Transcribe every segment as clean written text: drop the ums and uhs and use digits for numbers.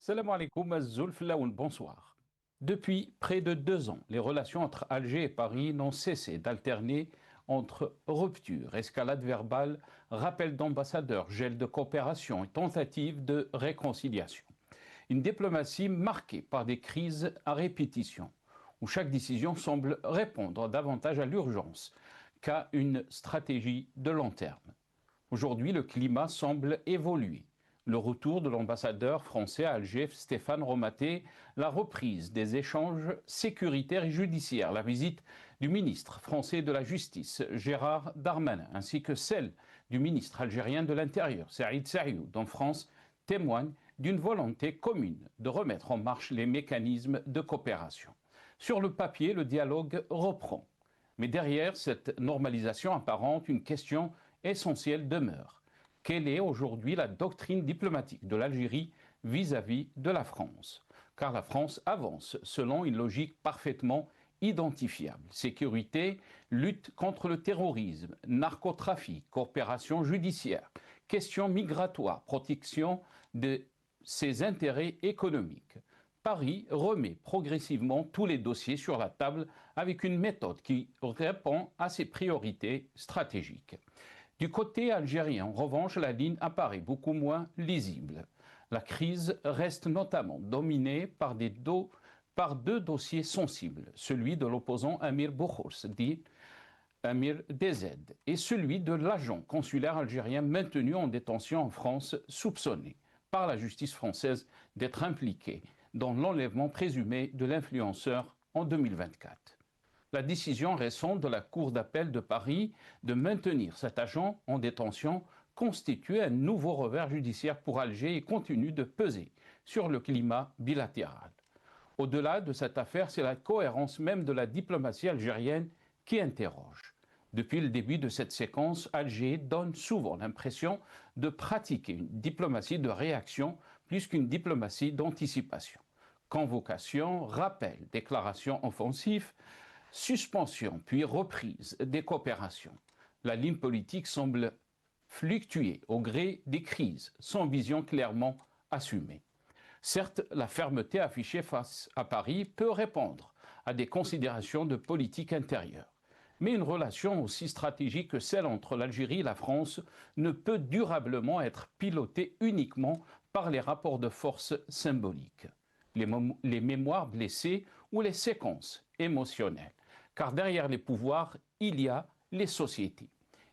Salam alaikum, Zulflaoun, bonsoir. Depuis près de 2 ans, les relations entre Alger et Paris n'ont cessé d'alterner entre rupture, escalade verbale, rappel d'ambassadeurs, gel de coopération et tentative de réconciliation. Une diplomatie marquée par des crises à répétition, où chaque décision semble répondre davantage à l'urgence qu'à une stratégie de long terme. Aujourd'hui, le climat semble évoluer. Le retour de l'ambassadeur français à Alger, Stéphane Romaté, la reprise des échanges sécuritaires et judiciaires, la visite du ministre français de la Justice, Gérard Darmanin, ainsi que celle du ministre algérien de l'Intérieur, Saïd Saïoud, en France, témoignent d'une volonté commune de remettre en marche les mécanismes de coopération. Sur le papier, le dialogue reprend. Mais derrière cette normalisation apparente, une question essentielle demeure. Quelle est aujourd'hui la doctrine diplomatique de l'Algérie vis-à-vis de la France? Car la France avance selon une logique parfaitement identifiable. Sécurité, lutte contre le terrorisme, narcotrafic, coopération judiciaire, questions migratoires, protection de ses intérêts économiques. Paris remet progressivement tous les dossiers sur la table avec une méthode qui répond à ses priorités stratégiques. Du côté algérien, en revanche, la ligne apparaît beaucoup moins lisible. La crise reste notamment dominée par deux dossiers sensibles, celui de l'opposant Amir Bouhours, dit Amir DZ, et celui de l'agent consulaire algérien maintenu en détention en France, soupçonné par la justice française d'être impliqué dans l'enlèvement présumé de l'influenceur en 2024. La décision récente de la Cour d'appel de Paris de maintenir cet agent en détention constitue un nouveau revers judiciaire pour Alger et continue de peser sur le climat bilatéral. Au-delà de cette affaire, c'est la cohérence même de la diplomatie algérienne qui interroge. Depuis le début de cette séquence, Alger donne souvent l'impression de pratiquer une diplomatie de réaction plus qu'une diplomatie d'anticipation. Convocation, rappel, déclaration offensive, suspension puis reprise des coopérations. La ligne politique semble fluctuer au gré des crises, sans vision clairement assumée. Certes, la fermeté affichée face à Paris peut répondre à des considérations de politique intérieure. Mais une relation aussi stratégique que celle entre l'Algérie et la France ne peut durablement être pilotée uniquement par les rapports de force symboliques, les mémoires blessées ou les séquences émotionnelles. Car derrière les pouvoirs, il y a les sociétés.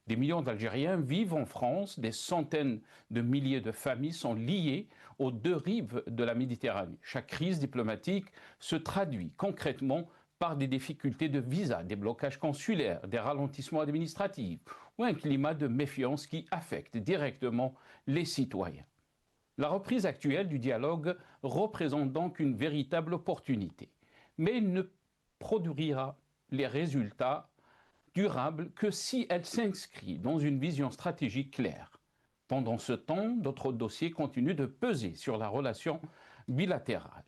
Des millions d'Algériens vivent en France, des centaines de milliers de familles sont liées aux deux rives de la Méditerranée. Chaque crise diplomatique se traduit concrètement par des difficultés de visa, des blocages consulaires, des ralentissements administratifs ou un climat de méfiance qui affecte directement les citoyens. La reprise actuelle du dialogue représente donc une véritable opportunité, mais il ne produira les résultats durables que si elle s'inscrit dans une vision stratégique claire. Pendant ce temps, d'autres dossiers continuent de peser sur la relation bilatérale.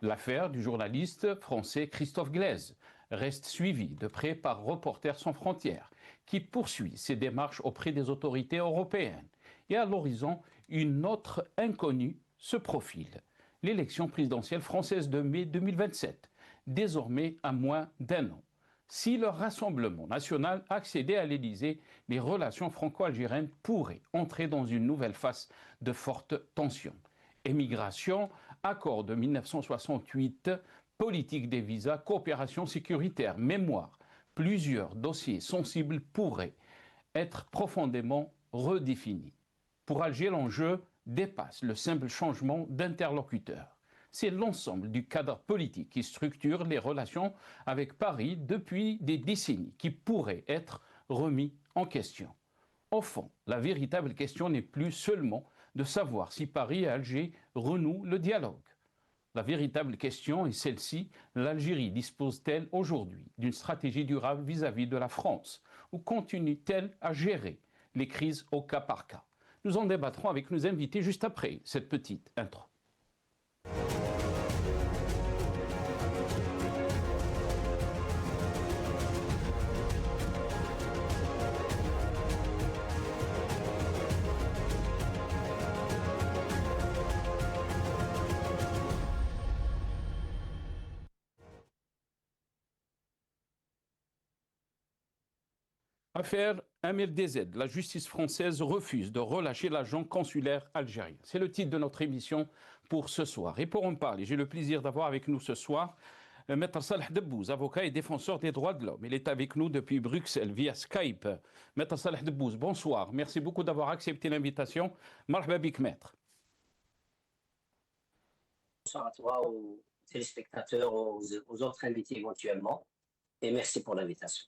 L'affaire du journaliste français Christophe Glaise reste suivie de près par Reporters sans frontières, qui poursuit ses démarches auprès des autorités européennes. Et à l'horizon, une autre inconnue se profile, l'élection présidentielle française de mai 2027, désormais à moins d'1 an. Si le Rassemblement national accédait à l'Élysée, les relations franco-algériennes pourraient entrer dans une nouvelle phase de forte tension. Émigration, accord de 1968, politique des visas, coopération sécuritaire, mémoire, plusieurs dossiers sensibles pourraient être profondément redéfinis. Pour Alger, l'enjeu dépasse le simple changement d'interlocuteur. C'est l'ensemble du cadre politique qui structure les relations avec Paris depuis des décennies qui pourrait être remis en question. Au fond, la véritable question n'est plus seulement de savoir si Paris et Alger renouent le dialogue. La véritable question est celle-ci: l'Algérie dispose-t-elle aujourd'hui d'une stratégie durable vis-à-vis de la France ou continue-t-elle à gérer les crises au cas par cas? Nous en débattrons avec nos invités juste après cette petite intro. Affaire Amir DZ. La justice française refuse de relâcher l'agent consulaire algérien. C'est le titre de notre émission pour ce soir. Et pour en parler, j'ai le plaisir d'avoir avec nous ce soir Maître Salah Debbouz, avocat et défenseur des droits de l'homme. Il est avec nous depuis Bruxelles via Skype. Maître Salah Debbouz, bonsoir. Merci beaucoup d'avoir accepté l'invitation. Marhaba bik, maître. Bonsoir à toi, aux téléspectateurs, aux autres invités éventuellement. Et merci pour l'invitation.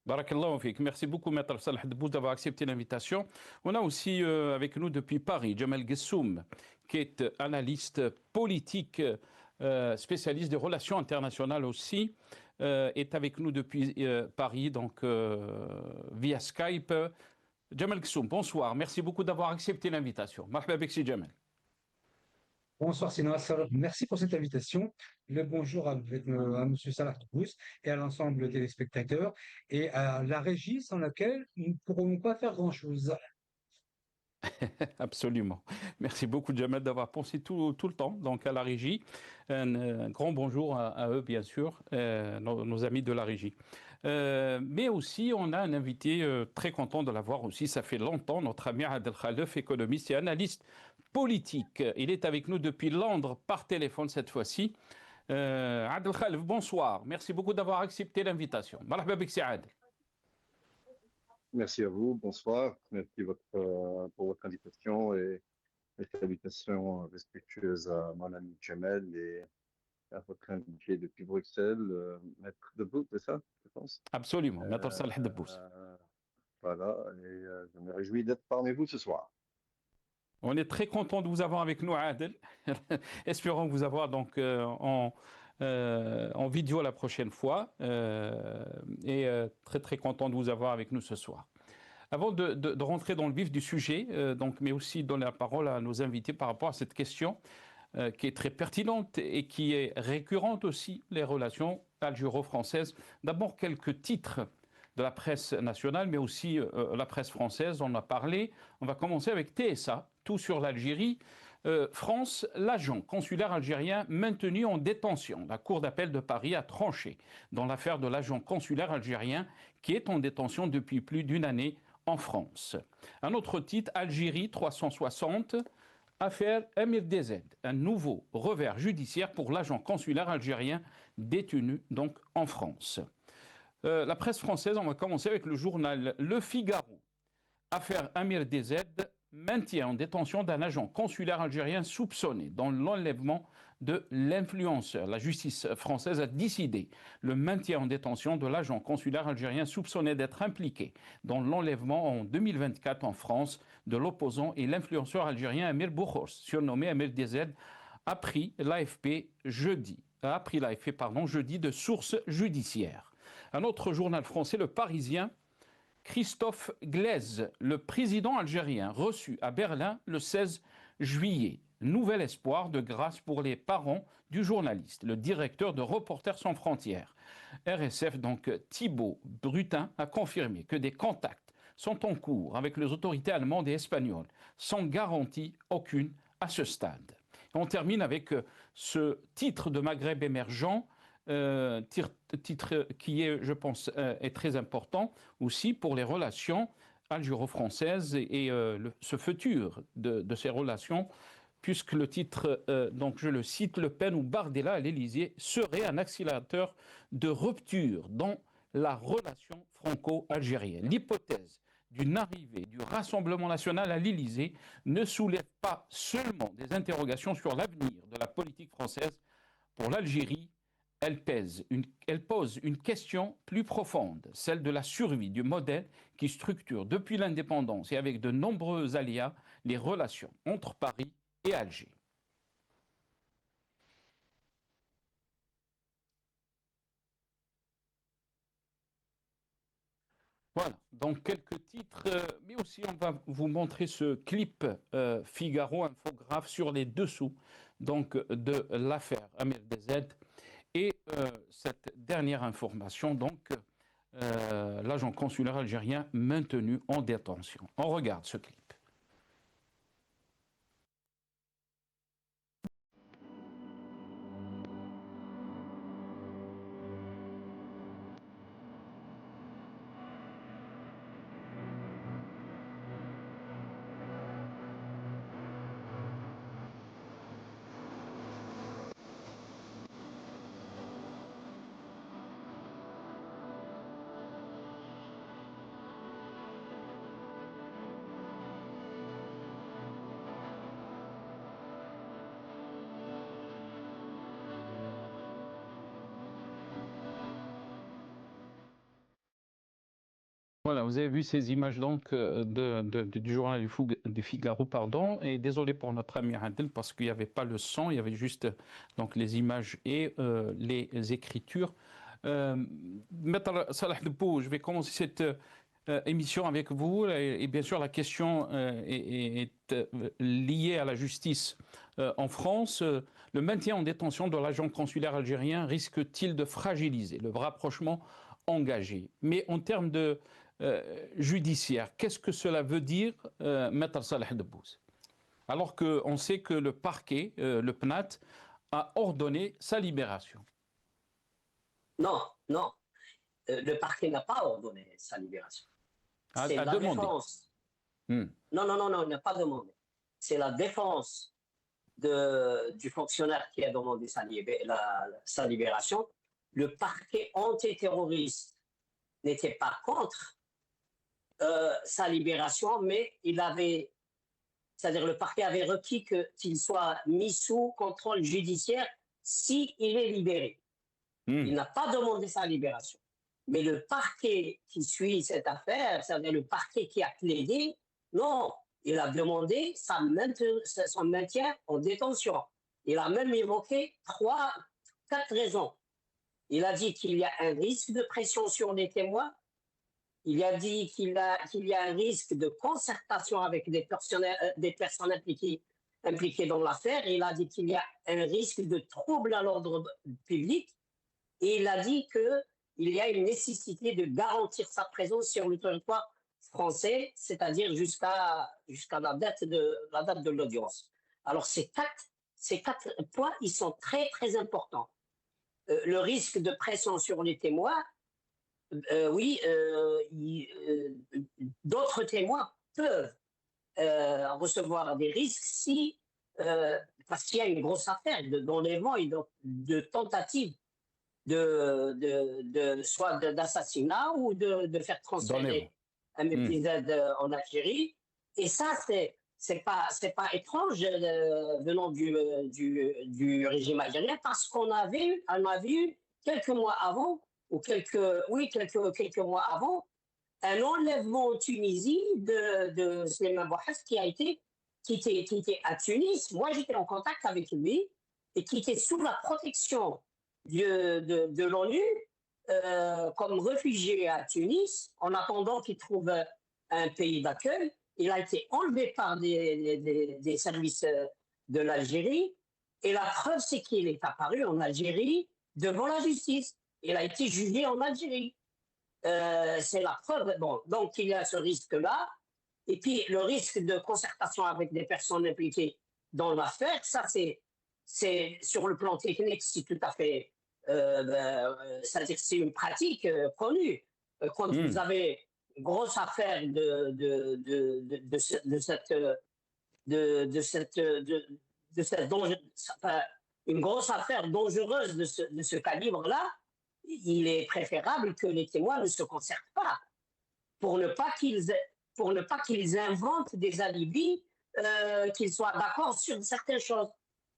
Barakallahu fik. Merci beaucoup, Maître Salah Debbouz, d'avoir accepté l'invitation. On a aussi avec nous depuis Paris Jamal Gessoum, qui est analyste politique, spécialiste des relations internationales aussi, est avec nous depuis Paris, donc via Skype. Jamal Gessoum, bonsoir. Merci beaucoup d'avoir accepté l'invitation. Marhaba bik, si Jamal. Bonsoir Sina, merci pour cette invitation. Le bonjour à M. Salah Debbouz et à l'ensemble des téléspectateurs et à la régie sans laquelle nous ne pourrons pas faire grand-chose. Absolument. Merci beaucoup, Jamal, d'avoir pensé tout le temps donc à la régie. Un grand bonjour à eux, bien sûr, nos amis de la régie. Mais aussi, on a un invité très content de l'avoir aussi. Ça fait longtemps, notre ami Adel Khalef, économiste et analyste politique. Il est avec nous depuis Londres par téléphone cette fois-ci. Adel Khalef, bonsoir. Merci beaucoup d'avoir accepté l'invitation. Marhaba bik, si Adel. Merci à vous, bonsoir. Merci pour votre invitation et salutations respectueuses à mon ami Jamel et à votre invité depuis Bruxelles, Maître Debbouz, c'est ça, je pense. Absolument, Maître Salah Debbouz. Voilà, et je me réjouis d'être parmi vous ce soir. On est très content de vous avoir avec nous, Adel. Espérons vous avoir donc en vidéo la prochaine fois. Très très content de vous avoir avec nous ce soir. Avant de rentrer dans le vif du sujet, mais aussi donner la parole à nos invités par rapport à cette question qui est très pertinente et qui est récurrente aussi, les relations algéro-françaises. D'abord, quelques titres de la presse nationale, mais aussi la presse française, on en a parlé. On va commencer avec TSA, tout sur l'Algérie. France, l'agent consulaire algérien maintenu en détention. La Cour d'appel de Paris a tranché dans l'affaire de l'agent consulaire algérien qui est en détention depuis plus d'une année en France. Un autre titre, Algérie 360, affaire Amir DZ, un nouveau revers judiciaire pour l'agent consulaire algérien détenu donc en France. La presse française, on va commencer avec le journal Le Figaro. Affaire Amir DZ, maintien en détention d'un agent consulaire algérien soupçonné dans l'enlèvement de l'influenceur. La justice française a décidé le maintien en détention de l'agent consulaire algérien soupçonné d'être impliqué dans l'enlèvement en 2024 en France de l'opposant et l'influenceur algérien Amir Boukhors, surnommé Amir DZ, a appris l'AFP jeudi de sources judiciaires. Un autre journal français, Le Parisien, Christophe Glaise, le président algérien, reçu à Berlin le 16 juillet. Nouvel espoir de grâce pour les parents du journaliste, le directeur de Reporters sans frontières. RSF, donc Thibault Brutin, a confirmé que des contacts sont en cours avec les autorités allemandes et espagnoles, sans garantie aucune à ce stade. On termine avec ce titre de Maghreb émergent, titre qui est, je pense, est très important aussi pour les relations algéro-françaises et ce futur de ces relations, puisque le titre, donc je le cite, Le Pen ou Bardella à l'Élysée serait un accélérateur de rupture dans la relation franco-algérienne. L'hypothèse d'une arrivée du Rassemblement national à l'Élysée ne soulève pas seulement des interrogations sur l'avenir de la politique française pour l'Algérie. Elle pose une question plus profonde, celle de la survie du modèle qui structure depuis l'indépendance et avec de nombreux aléas les relations entre Paris et Alger. Voilà, donc quelques titres, mais aussi on va vous montrer ce clip Figaro infographe sur les dessous donc, de l'affaire Amir DZ. Et cette dernière information, donc, l'agent consulaire algérien maintenu en détention. On regarde ce clip. Voilà, vous avez vu ces images donc du journal du Figaro, pardon, et désolé pour notre ami Adel parce qu'il n'y avait pas le son, il y avait juste donc les images et les écritures. Maître Salah Debou, je vais commencer cette émission avec vous et bien sûr la question est liée à la justice en France. Le maintien en détention de l'agent consulaire algérien risque-t-il de fragiliser le rapprochement engagé? Mais en termes de judiciaire, qu'est-ce que cela veut dire, Maître Salah Debbouz? Alors qu'on sait que le parquet, le PNAT, a ordonné sa libération. Non, non. Le parquet n'a pas ordonné sa libération. C'est la défense. Non, il n'a pas demandé. C'est la défense du fonctionnaire qui a demandé sa libération. Le parquet antiterroriste n'était pas contre sa libération, mais c'est-à-dire le parquet avait requis qu'il soit mis sous contrôle judiciaire s'il est libéré. Il n'a pas demandé sa libération. Mais le parquet qui suit cette affaire, c'est-à-dire le parquet qui a plaidé, non, il a demandé son maintien en détention. Il a même évoqué 4 raisons. Il a dit qu'il y a un risque de pression sur les témoins. Il a dit qu'il y a un risque de concertation avec des personnes impliquées dans l'affaire. Il a dit qu'il y a un risque de trouble à l'ordre public. Et il a dit qu'il y a une nécessité de garantir sa présence sur le territoire français, c'est-à-dire jusqu'à la date de l'audience. Alors ces quatre points, ils sont très, très importants. Le risque de pression sur les témoins, d'autres témoins peuvent recevoir des risques parce qu'il y a une grosse affaire d'enlèvement et de tentative soit d'assassinat ou de faire transférer un épisode en Algérie. Et ça, c'est pas étrange venant du régime algérien, parce qu'on avait eu quelques mois avant, ou quelques mois avant, un enlèvement en Tunisie de Slimane Bouhas qui était à Tunis. Moi, j'étais en contact avec lui et qui était sous la protection de l'ONU comme réfugié à Tunis, en attendant qu'il trouve un pays d'accueil. Il a été enlevé par des services de l'Algérie, et la preuve, c'est qu'il est apparu en Algérie devant la justice. Il a été jugé en Algérie. C'est la preuve. Bon, donc il y a ce risque-là. Et puis le risque de concertation avec des personnes impliquées dans l'affaire, ça c'est sur le plan technique, c'est tout à fait, c'est-à-dire c'est une pratique connue. Quand vous avez une grosse affaire une grosse affaire dangereuse de ce calibre-là, il est préférable que les témoins ne se concertent pas pour ne pas qu'ils inventent des alibis, qu'ils soient d'accord sur certaines choses.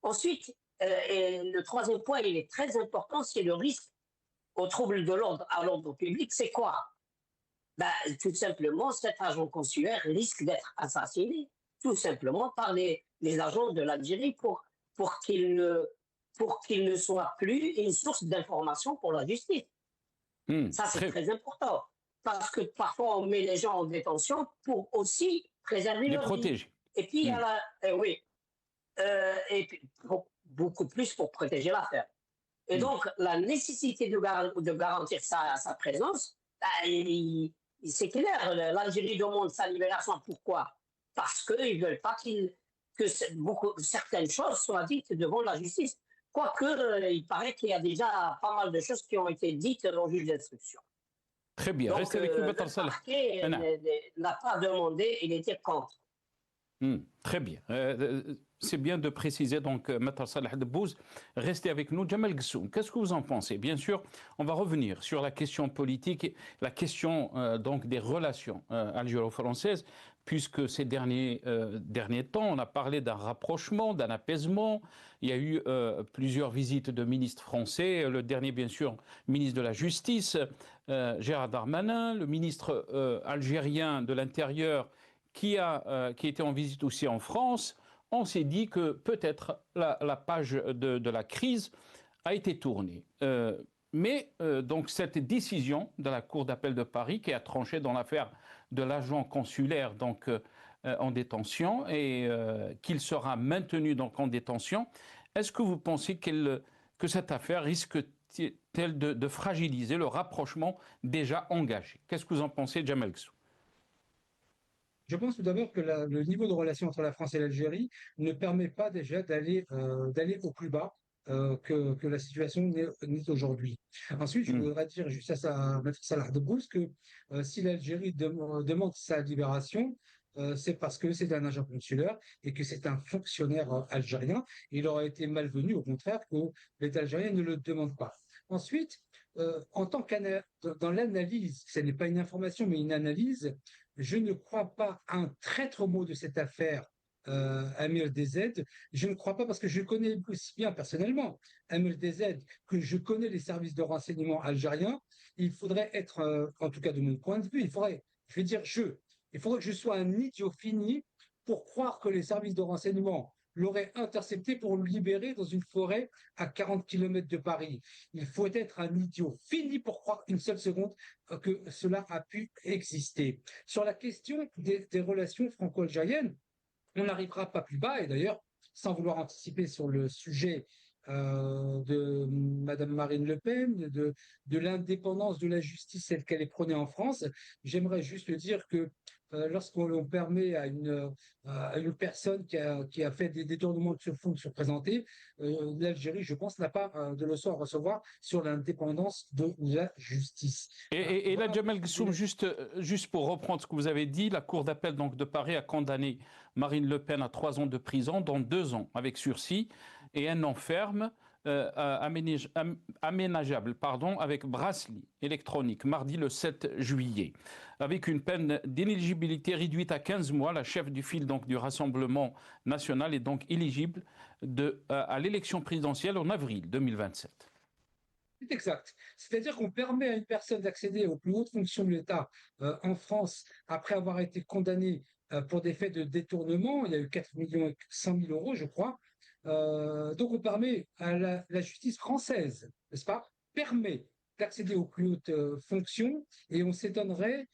Ensuite, et le troisième point, il est très important, c'est le risque au trouble à l'ordre public. C'est quoi? Tout simplement, cet agent consulaire risque d'être assassiné, tout simplement par les agents de l'Algérie pour qu'il ne soit plus une source d'information pour la justice. Ça, c'est très important. Parce que parfois, on met les gens en détention pour aussi préserver leur vie. Et puis, il y a et puis, beaucoup plus pour protéger l'affaire. Et donc, la nécessité de garantir sa présence, c'est clair. L'Algérie demande sa libération. Pourquoi? Parce qu'ils ne veulent pas que certaines choses soient dites devant la justice. Quoique, il paraît qu'il y a déjà pas mal de choses qui ont été dites au juge d'instruction. Très bien. Donc, le parquet n'a pas demandé, il était contre. Très bien. C'est bien de préciser, donc, Maître Salah Debbouz, restez avec nous. Djemal Ghessoum, qu'est-ce que vous en pensez? Bien sûr, on va revenir sur la question politique, la question donc des relations algéro-françaises, puisque ces derniers temps, on a parlé d'un rapprochement, d'un apaisement. Il y a eu plusieurs visites de ministres français, le dernier, bien sûr, ministre de la Justice, Gérard Darmanin, le ministre algérien de l'Intérieur, qui était en visite aussi en France. On s'est dit que peut-être la page de la crise a été tournée. Mais donc cette décision de la Cour d'appel de Paris, qui a tranché dans l'affaire de l'agent consulaire donc, en détention et qu'il sera maintenu donc, en détention, est-ce que vous pensez que cette affaire risque-t-elle de fragiliser le rapprochement déjà engagé? Qu'est-ce que vous en pensez, Djamel Ksou? Je pense tout d'abord que le niveau de relation entre la France et l'Algérie ne permet pas déjà d'aller au plus bas que la situation n'est aujourd'hui. Ensuite, je voudrais dire juste à Maître Salah Debrousse que si l'Algérie demande sa libération, c'est parce que c'est un agent consulaire et que c'est un fonctionnaire algérien. Il aurait été malvenu, au contraire, que l'État algérien ne le demande pas. Ensuite, dans l'analyse, ce n'est pas une information, mais une analyse, je ne crois pas un traître mot de cette affaire, Amir DZ. Je ne crois pas parce que je connais aussi bien personnellement Amir DZ que je connais les services de renseignement algériens. Il faudrait être, en tout cas de mon point de vue, il faudrait que je sois un idiot fini pour croire que les services de renseignement l'aurait intercepté pour le libérer dans une forêt à 40 km de Paris. Il faut être un idiot fini pour croire une seule seconde que cela a pu exister. Sur la question des relations franco-algériennes, on n'arrivera pas plus bas, et d'ailleurs, sans vouloir anticiper sur le sujet de Madame Marine Le Pen, de l'indépendance de la justice telle qu'elle est prônée en France, j'aimerais juste dire que lorsqu'on permet à une personne qui a fait des détournements de ce fonds de se présenter, l'Algérie, je pense, n'a pas de leçon à recevoir sur l'indépendance de la justice. Et là, Djamel Ksou, juste pour reprendre ce que vous avez dit, la Cour d'appel donc, de Paris a condamné Marine Le Pen à 3 ans de prison, dont 2 ans avec sursis, et un an ferme aménageable avec bracelet électronique, mardi le 7 juillet. Avec une peine d'inéligibilité réduite à 15 mois, la chef du file donc, du Rassemblement national est donc éligible à l'élection présidentielle en avril 2027. C'est exact. C'est-à-dire qu'on permet à une personne d'accéder aux plus hautes fonctions de l'État en France après avoir été condamné pour des faits de détournement. Il y a eu 4,1 millions €, je crois. Donc on permet à la justice française, n'est-ce pas, permet d'accéder aux plus hautes fonctions, et on s'étonnerait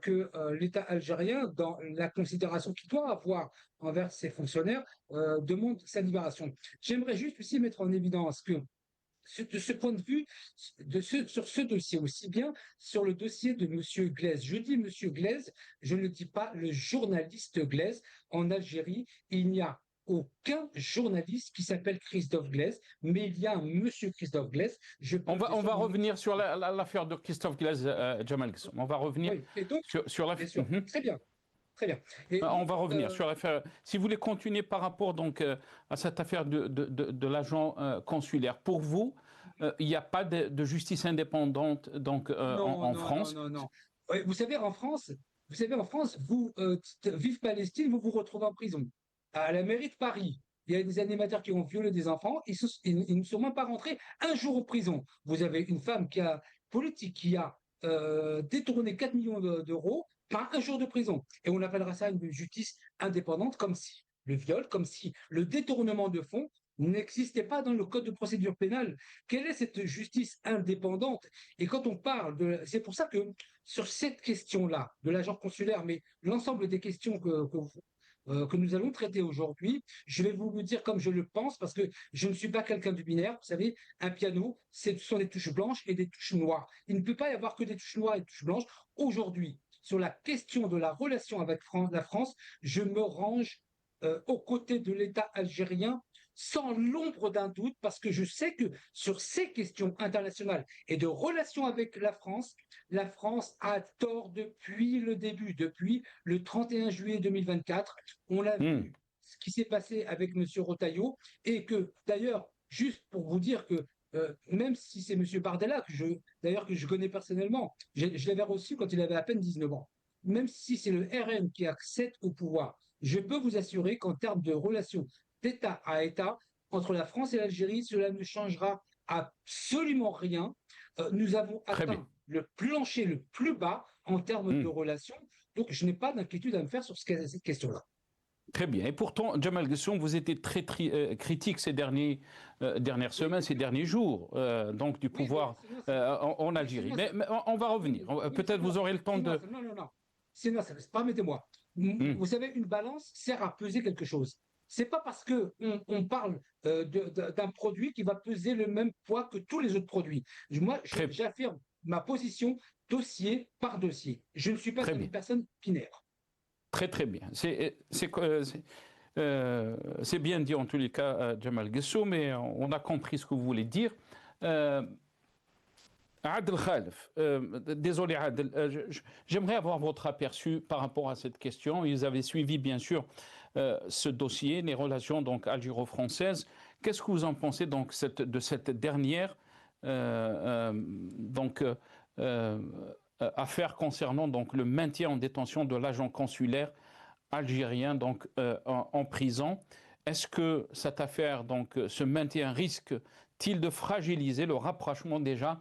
que l'État algérien, dans la considération qu'il doit avoir envers ses fonctionnaires, demande sa libération. J'aimerais juste aussi mettre en évidence que de ce point de vue, sur ce dossier, aussi bien sur le dossier de M. Glaise. Je dis M. Glaise, je ne dis pas le journaliste Glaise. En Algérie, il n'y a aucun journaliste qui s'appelle Christophe Glaise, mais il y a un monsieur Christophe Glaise. On va revenir sur l'affaire de Christophe Glaise, Djamel Ksou. On va revenir sur l'affaire. Très bien. Très bien. On va revenir sur l'affaire. Si vous voulez continuer par rapport donc, à cette affaire de l'agent consulaire, pour vous, il n'y a pas de justice indépendante donc, en France? Non. Oui, vous savez, en France, vous, vive Palestine, vous vous retrouvez en prison. À la mairie de Paris, il y a des animateurs qui ont violé des enfants, ils ne sont même pas rentrés un jour en prison. Vous avez une femme politique qui a détourné 4 millions d'euros, pas un jour de prison. Et on appellera ça une justice indépendante, comme si le viol, comme si le détournement de fonds n'existait pas dans le code de procédure pénale. Quelle est cette justice indépendante? Et quand on parle c'est pour ça que sur cette question-là, de l'agent consulaire, mais l'ensemble des questions que nous allons traiter aujourd'hui, je vais vous le dire comme je le pense, parce que je ne suis pas quelqu'un du binaire. Vous savez, un piano, ce sont des touches blanches et des touches noires. Il ne peut pas y avoir que des touches noires et des touches blanches. Aujourd'hui, sur la question de la relation avec la France, je me range aux côtés de l'État algérien sans l'ombre d'un doute, parce que je sais que sur ces questions internationales et de relations avec la France a tort depuis le début, depuis le 31 juillet 2024. On l'a vu, ce qui s'est passé avec M. Retailleau, et que d'ailleurs, juste pour vous dire que même si c'est M. Bardella, que je connais personnellement, je l'avais reçu quand il avait à peine 19 ans. même si c'est le RN qui accède au pouvoir, je peux vous assurer qu'en termes de relations d'État à État, entre la France et l'Algérie, cela ne changera absolument rien. Nous avons atteint le plancher le plus bas en termes de relations, donc je n'ai pas d'inquiétude à me faire sur cette question-là. Très bien. Et pourtant, Jamal Ghessoum, vous étiez très critique ces dernières semaines, ces derniers jours, donc du pouvoir en Algérie. Mais on va revenir. Peut-être vous aurez le temps de... Non, permettez-moi. Vous savez, une balance sert à peser quelque chose. C'est pas parce qu'on parle d'un produit qui va peser le même poids que tous les autres produits. Moi, j'affirme ma position dossier par dossier. Je ne suis pas une personne binaire. Très très bien. C'est bien dit en tous les cas, Jamal Ghessoum, mais on a compris ce que vous voulez dire. Adel Khalef, désolé Adel, j'aimerais avoir votre aperçu par rapport à cette question. Ils avaient suivi bien sûr ce dossier, les relations donc algéro-françaises. Qu'est-ce que vous en pensez donc de cette dernière affaire concernant donc le maintien en détention de l'agent consulaire algérien donc en prison? Est-ce que cette affaire, donc ce maintien, risque-t-il de fragiliser le rapprochement déjà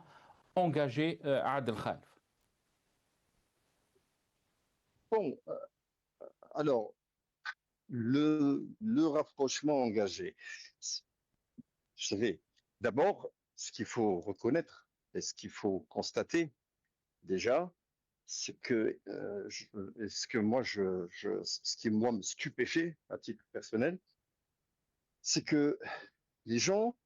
engagé à Adel Khalef? Bon, alors, le rapprochement engagé, vous savez, d'abord, ce qu'il faut reconnaître et ce qu'il faut constater, déjà, c'est que ce qui moi me stupéfait à titre personnel, c'est que les gens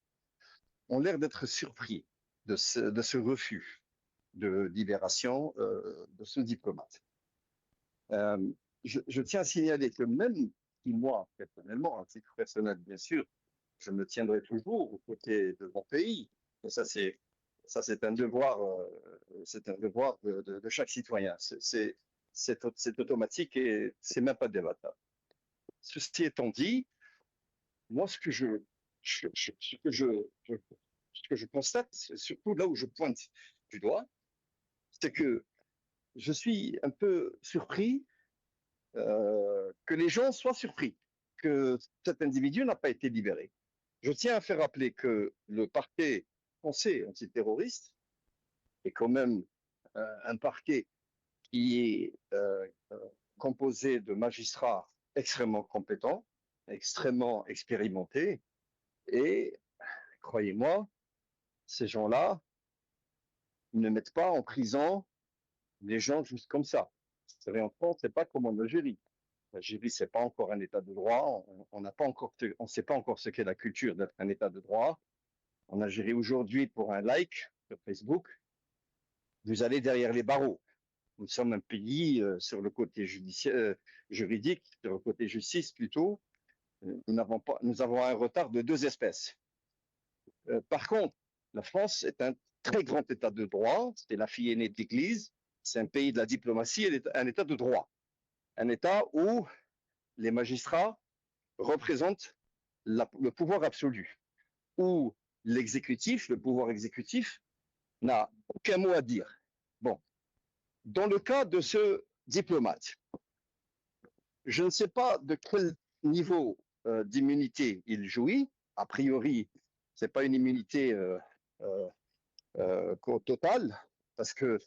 ont l'air d'être surpris de ce refus de libération de ce diplomate. Je tiens à signaler que même si moi, personnellement, à titre personnel, bien sûr, je me tiendrai toujours aux côtés de mon pays. Et ça, c'est un devoir, de chaque citoyen. C'est automatique et c'est même pas débattable. Ceci étant dit, moi, ce que je constate, surtout là où je pointe du doigt, c'est que je suis un peu surpris que les gens soient surpris que cet individu n'a pas été libéré. Je tiens à faire rappeler que le parquet français antiterroriste est quand même un parquet qui est composé de magistrats extrêmement compétents, extrêmement expérimentés, et croyez-moi, ces gens-là ne mettent pas en prison les gens juste comme ça. Vous savez, en France, c'est pas comme en Algérie. L'Algérie, c'est pas encore un état de droit. On ne sait pas encore ce qu'est la culture d'être un état de droit. En Algérie, aujourd'hui, pour un like sur Facebook, vous allez derrière les barreaux. Nous sommes un pays sur le côté juridique, sur le côté justice plutôt. Nous avons un retard de 2 espèces. Par contre, la France est un très grand état de droit. C'est la fille aînée de l'Église. C'est un pays de la diplomatie, un état de droit. Un état où les magistrats représentent le pouvoir absolu, où l'exécutif, le pouvoir exécutif, n'a aucun mot à dire. Bon, dans le cas de ce diplomate, je ne sais pas de quel niveau d'immunité il jouit. A priori, c'est pas une immunité totale, parce que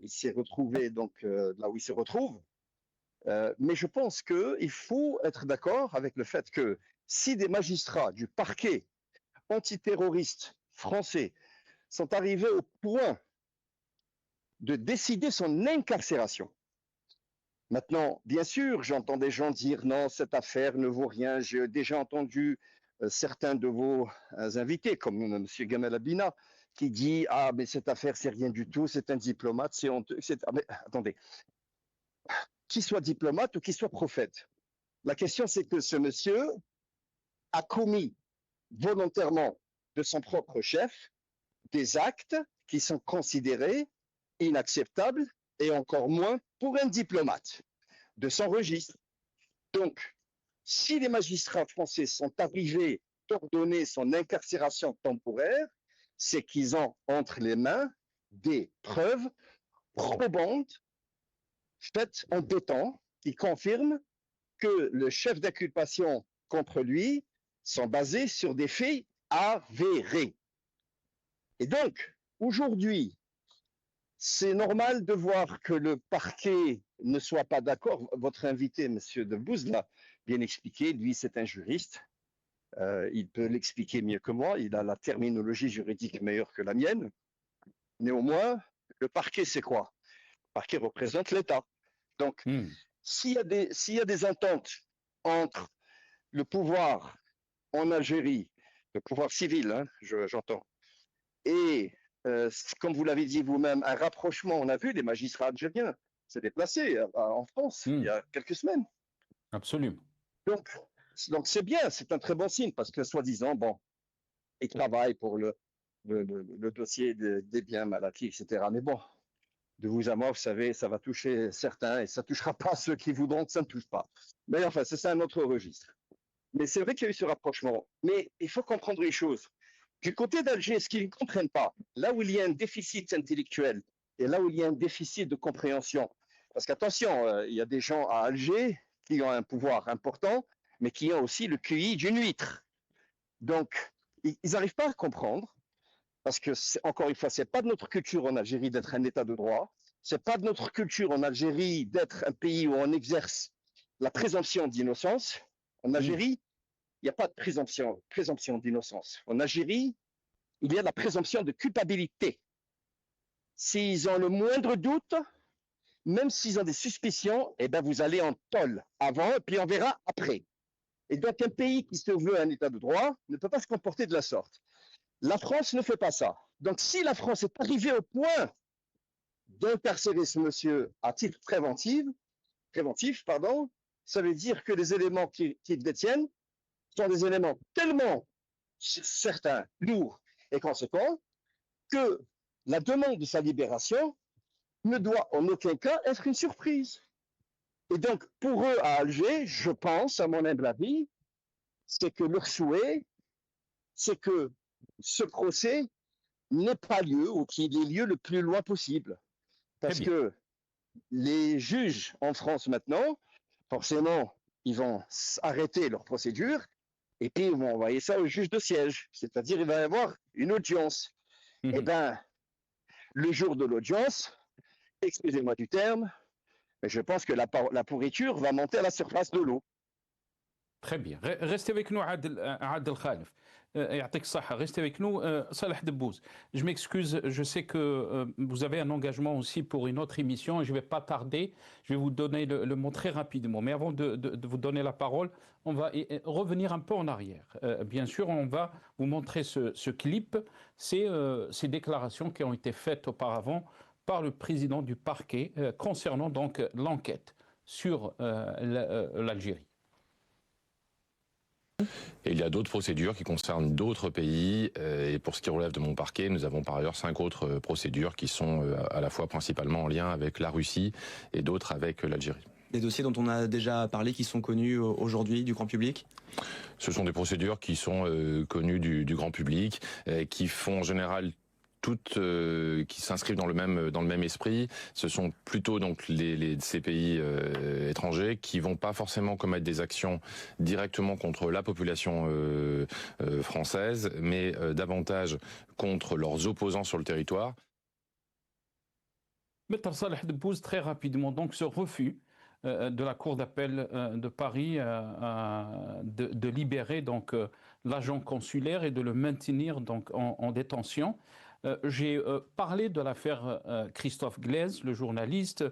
il s'est retrouvé donc là où il se retrouve. Mais je pense qu'il faut être d'accord avec le fait que si des magistrats du parquet antiterroriste français sont arrivés au point de décider son incarcération. Maintenant, bien sûr, j'entends des gens dire non, cette affaire ne vaut rien. J'ai déjà entendu certains de vos invités, comme M. Gamal Abina, qui dit ah mais cette affaire c'est rien du tout, c'est un diplomate, c'est honteux. Ah, mais, attendez, qu'il soit diplomate ou qu'il soit prophète, la question c'est que ce monsieur a commis volontairement de son propre chef des actes qui sont considérés inacceptables et encore moins pour un diplomate de son registre. Donc, si les magistrats français sont arrivés d'ordonner son incarcération temporaire, c'est qu'ils ont entre les mains des preuves probantes faits embêtants qui confirment que le chef d'inculpation contre lui sont basés sur des faits avérés. Et donc, aujourd'hui, c'est normal de voir que le parquet ne soit pas d'accord. Votre invité, M. Debbouze, l'a bien expliqué. Lui, c'est un juriste. Il peut l'expliquer mieux que moi. Il a la terminologie juridique meilleure que la mienne. Néanmoins, le parquet, c'est quoi? Le parquet représente l'État. Donc, s'il y a des ententes entre le pouvoir en Algérie, le pouvoir civil, hein, j'entends, et comme vous l'avez dit vous-même, un rapprochement, on a vu les magistrats algériens se déplacer en France il y a quelques semaines. Absolument. Donc c'est bien, c'est un très bon signe parce que soi-disant, bon, ils travaillent pour le dossier des biens mal acquis, etc. Mais bon, de vous à moi, vous savez, ça va toucher certains et ça ne touchera pas ceux qui voudront que ça ne touche pas. Mais enfin, c'est un autre registre. Mais c'est vrai qu'il y a eu ce rapprochement. Mais il faut comprendre une chose. Du côté d'Alger, ce qu'ils ne comprennent pas, là où il y a un déficit intellectuel et là où il y a un déficit de compréhension, parce qu'attention, il y a des gens à Alger qui ont un pouvoir important, mais qui ont aussi le QI d'une huître. Donc, ils n'arrivent pas à comprendre, parce que, encore une fois, ce n'est pas de notre culture en Algérie d'être un État de droit, ce n'est pas de notre culture en Algérie d'être un pays où on exerce la présomption d'innocence. En Algérie, il n'y a pas de présomption d'innocence. En Algérie, il y a la présomption de culpabilité. S'ils ont le moindre doute, même s'ils ont des suspicions, eh ben vous allez en tôle avant, et puis on verra après. Et donc, un pays qui se veut un État de droit ne peut pas se comporter de la sorte. La France ne fait pas ça. Donc, si la France est arrivée au point d'incarcérer ce monsieur à titre préventif, ça veut dire que les éléments qu'ils détiennent sont des éléments tellement certains, lourds et conséquents que la demande de sa libération ne doit en aucun cas être une surprise. Et donc, pour eux, à Alger, je pense, à mon humble avis, c'est que leur souhait, c'est que ce procès n'ait pas lieu ou qu'il ait lieu le plus loin possible. Parce que les juges en France maintenant, forcément, ils vont arrêter leur procédure et puis ils vont envoyer ça au juge de siège. C'est-à-dire, il va y avoir une audience. Eh bien, le jour de l'audience, excusez-moi du terme, mais je pense que la pourriture va monter à la surface de l'eau. Très bien. Restez avec nous, Adel Khalif. Restez avec nous, Salah Debbouze. Je m'excuse, je sais que vous avez un engagement aussi pour une autre émission et je ne vais pas tarder. Je vais vous donner le mot très rapidement. Mais avant de vous donner la parole, on va revenir un peu en arrière. Bien sûr, on va vous montrer ce clip, ces déclarations qui ont été faites auparavant par le président du parquet concernant donc l'enquête sur l'Algérie. Et il y a d'autres procédures qui concernent d'autres pays. Et pour ce qui relève de mon parquet, nous avons par ailleurs 5 autres procédures qui sont à la fois principalement en lien avec la Russie et d'autres avec l'Algérie. Des dossiers dont on a déjà parlé, qui sont connus aujourd'hui du grand public? Ce sont des procédures qui sont connues du grand public, qui font en général toutes qui s'inscrivent dans le même esprit. Ce sont plutôt donc ces pays étrangers qui vont pas forcément commettre des actions directement contre la population française, mais davantage contre leurs opposants sur le territoire. Maître Salah Debbouze, très rapidement, donc ce refus de la Cour d'appel de Paris de libérer donc l'agent consulaire et de le maintenir donc en détention. J'ai parlé de l'affaire Christophe Glaise, le journaliste.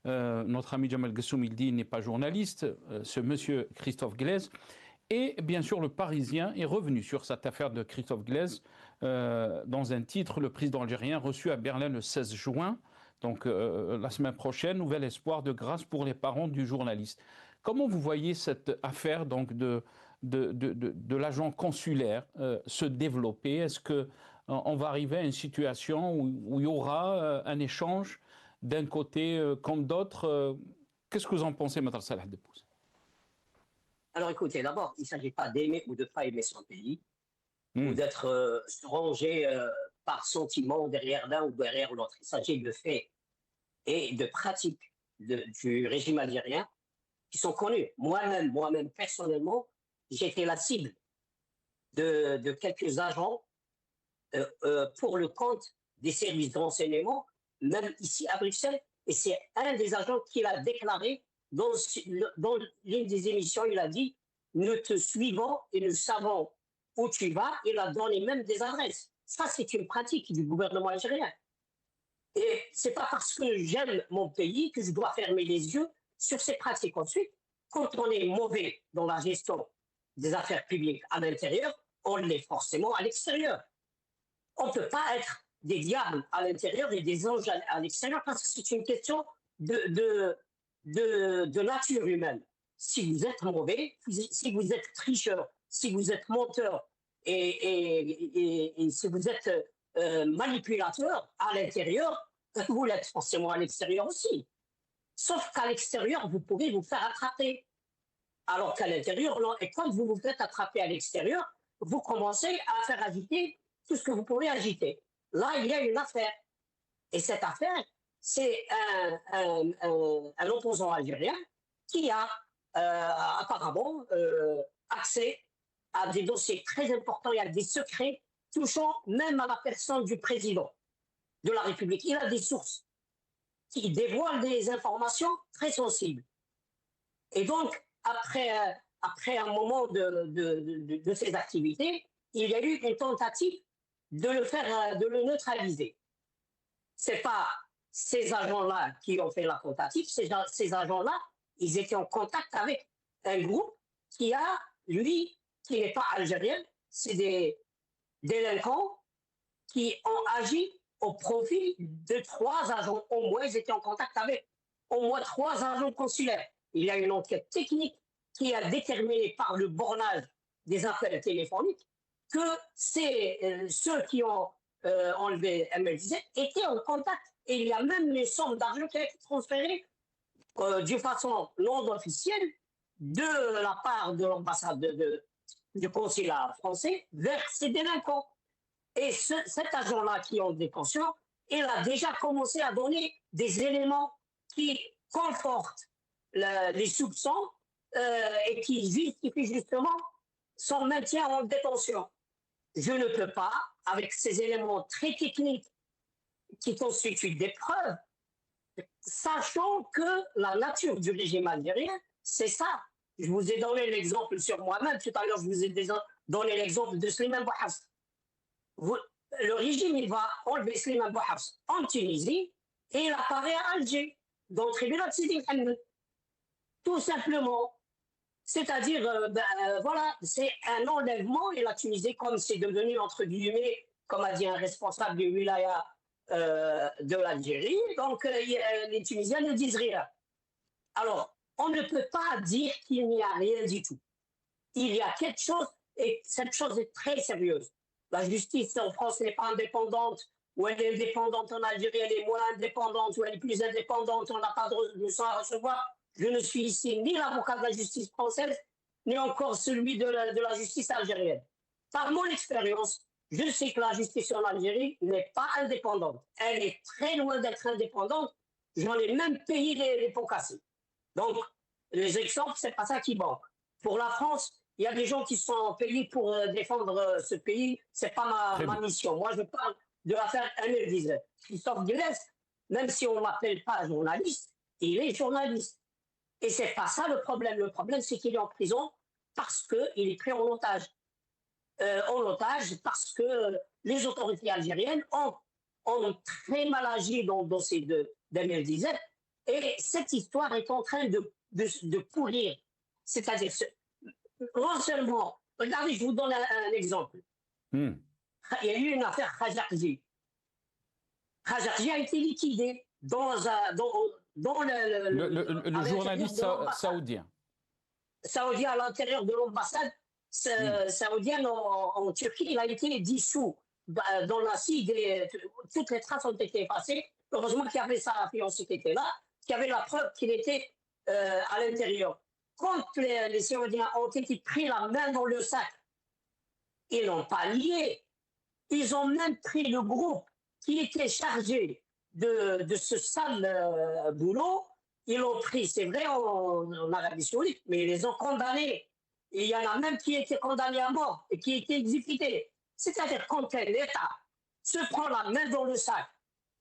Notre ami Jamal Ghassoumi n'est pas journaliste, ce monsieur Christophe Glaise. Et bien sûr, le Parisien est revenu sur cette affaire de Christophe Glaise dans un titre, le président algérien reçu à Berlin le 16 juin, donc la semaine prochaine, nouvel espoir de grâce pour les parents du journaliste. Comment vous voyez cette affaire donc de l'agent consulaire se développer? Est-ce qu'on va arriver à une situation où il y aura un échange d'un côté comme d'autre? Qu'est-ce que vous en pensez, Maître Salah Debbouze? Alors écoutez, d'abord, il ne s'agit pas d'aimer ou de ne pas aimer son pays, ou d'être rangé par sentiment derrière l'un ou derrière l'autre. Il s'agit de faits et de pratiques du régime algérien qui sont connus. Moi-même personnellement, j'ai été la cible de quelques agents pour le compte des services de renseignement, même ici à Bruxelles. Et c'est un des agents qui l'a déclaré dans l'une des émissions. Il a dit « Nous te suivons et nous savons où tu vas ». Il a donné même des adresses. Ça, c'est une pratique du gouvernement algérien. Et ce n'est pas parce que j'aime mon pays que je dois fermer les yeux sur ces pratiques. Ensuite, quand on est mauvais dans la gestion des affaires publiques à l'intérieur, on l'est forcément à l'extérieur. On ne peut pas être des diables à l'intérieur et des anges à l'extérieur parce que c'est une question de nature humaine. Si vous êtes mauvais, si vous êtes tricheur, si vous êtes menteur et si vous êtes manipulateur à l'intérieur, vous l'êtes forcément à l'extérieur aussi. Sauf qu'à l'extérieur, vous pouvez vous faire attraper. Alors qu'à l'intérieur, non. Et quand vous vous faites attraper à l'extérieur, vous commencez à faire agiter tout ce que vous pouvez agiter. Là, il y a une affaire. Et cette affaire, c'est un opposant algérien qui a apparemment accès à des dossiers très importants et à des secrets touchant même à la personne du président de la République. Il a des sources qui dévoilent des informations très sensibles. Et donc, après un moment de ces activités, il y a eu une tentative de le neutraliser. Ce n'est pas ces agents-là qui ont fait la tentative, ces agents-là, ils étaient en contact avec un groupe qui n'est pas algérien, c'est des délinquants qui ont agi au profit de 3 agents. Au moins, ils étaient en contact avec au moins 3 agents consulaires. Il y a une enquête technique qui a déterminé par le bornage des appels téléphoniques que ceux qui ont enlevé ML17 étaient en contact. Et il y a même une somme d'argent qui a été transférée d'une façon non officielle de la part de l'ambassade du consulat français vers ces délinquants. Et cet agent-là qui est en détention, il a déjà commencé à donner des éléments qui confortent les soupçons et qui justifient justement son maintien en détention. Je ne peux pas, avec ces éléments très techniques qui constituent des preuves, sachant que la nature du régime algérien, c'est ça. Je vous ai donné l'exemple sur moi-même. Tout à l'heure, je vous ai déjà donné l'exemple de Slimane Bouhafs. Le régime, il va enlever Slimane Bouhafs en Tunisie et il apparaît à Alger, dans le tribunal de Sidi Mohamed. Tout simplement. C'est-à-dire, voilà, c'est un enlèvement et la Tunisie, comme c'est devenu, entre guillemets, comme a dit un responsable du wilaya de l'Algérie, donc les Tunisiens ne disent rien. Alors, on ne peut pas dire qu'il n'y a rien du tout. Il y a quelque chose, et cette chose est très sérieuse. La justice en France n'est pas indépendante, ou elle est indépendante en Algérie, elle est moins indépendante, ou elle est plus indépendante, on n'a pas de leçon à recevoir. Je ne suis ici ni l'avocat de la justice française, ni encore celui de la justice algérienne. Par mon expérience, je sais que la justice en Algérie n'est pas indépendante. Elle est très loin d'être indépendante. J'en ai même payé les pots cassés. Donc, les exemples, c'est pas ça qui manque. Pour la France, il y a des gens qui sont payés pour défendre ce pays. C'est pas ma mission. Moi, je parle de l'affaire ML17. Christophe Guilès, même si on ne m'appelle pas journaliste, il est journaliste. Et c'est pas ça le problème. Le problème, c'est qu'il est en prison parce qu'il est pris en otage. Parce que les autorités algériennes ont très mal agi dans le dossier d'ML17. Et cette histoire est en train de pourrir. C'est-à-dire, non seulement, regardez, je vous donne un exemple. Il y a eu une affaire Khajarji. Khajarji a été liquidé dans le journaliste saoudien. Saoudien à l'intérieur de l'ambassade saoudienne en Turquie, il a été dissous dans la CID. Toutes les traces ont été effacées. Heureusement qu'il y avait sa fiancée qui était là, qui avait la preuve qu'il était à l'intérieur. Quand les Saoudiens ont été pris la main dans le sac, ils n'ont pas lié. Ils ont même pris le groupe qui était chargé de ce sale boulot Ils l'ont pris, c'est vrai, en Arabie Saoudite, mais ils les ont condamnés. Et il y en a même qui étaient condamnés à mort et qui étaient exécutés. C'est-à-dire quand l'État se prend la main dans le sac,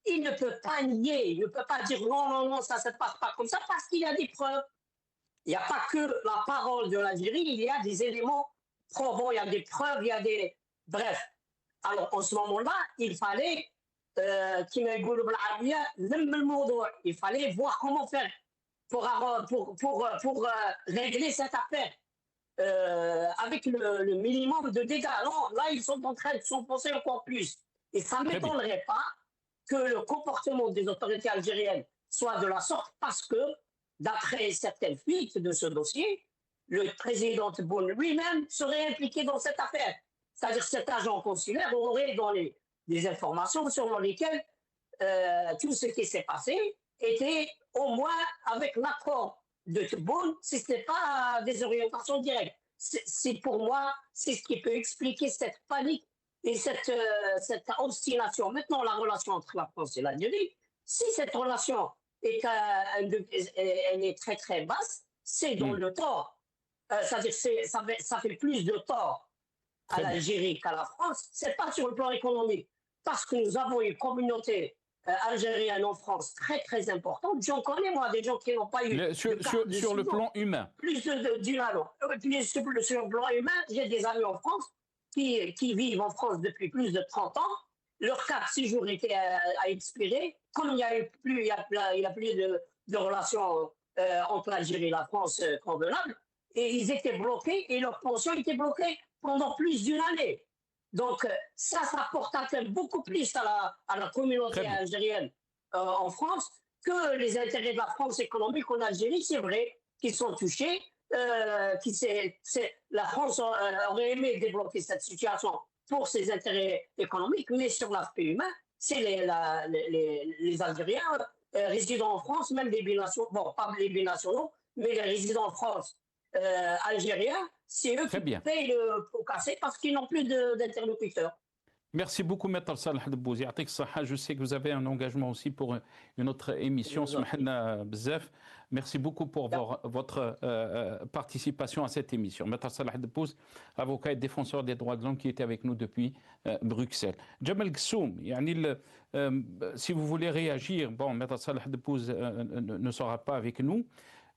il ne peut pas nier, il ne peut pas dire non, non, non, ça ne se passe pas comme ça parce qu'il y a des preuves. Il n'y a pas que la parole de l'Algérie, il y a des éléments probants, il y a des preuves, il y a des... Bref. Alors, en ce moment-là, il fallait, il fallait voir comment faire pour régler cette affaire avec le minimum de dégâts. Non, là, ils sont en train de s'enfoncer encore plus. Et ça ne m'étonnerait pas que le comportement des autorités algériennes soit de la sorte parce que, d'après certaines fuites de ce dossier, le président Tebboune lui-même serait impliqué dans cette affaire. C'est-à-dire que cet agent consulaire aurait donné des informations selon lesquelles tout ce qui s'est passé était au moins avec l'accord de Tebboune, si ce n'est pas des orientations directes. C'est pour moi, c'est ce qui peut expliquer cette panique et cette obstination. Maintenant, la relation entre la France et l'Algérie, si cette relation elle est très très basse, c'est dans le tort. C'est-à-dire que ça fait plus de tort à l'Algérie qu'à la France. C'est pas sur le plan économique, parce que nous avons une communauté algérienne en France très très importante. J'en connais moi des gens qui n'ont pas eu sur le plan humain. Plus d'une année. Sur le plan humain, j'ai des amis en France qui vivent en France depuis plus de 30 ans. Leur carte de séjour était à expirer. Comme il n'y a plus de relations entre l'Algérie et la France convenables, et ils étaient bloqués et leur pension était bloquée pendant plus d'une année. Donc ça porte atteinte beaucoup plus à la communauté algérienne en France que les intérêts de la France économique en Algérie. C'est vrai qu'ils sont touchés. La France aurait aimé débloquer cette situation pour ses intérêts économiques, mais sur l'aspect humain, c'est les Algériens résidant en France, même les binationaux, bon, pas les binationaux, mais les résidents en France algériens, c'est eux qui payent le pot cassé parce qu'ils n'ont plus d'interlocuteurs. Merci beaucoup, Maître Salah Debbouz. Je sais que vous avez un engagement aussi pour une autre émission. Merci beaucoup pour votre participation à cette émission. Maître Salah Debbouz, avocat et défenseur des droits de l'homme qui était avec nous depuis Bruxelles. Jamal Gsoum, si vous voulez réagir, bon, Maître Salah Debbouz ne sera pas avec nous,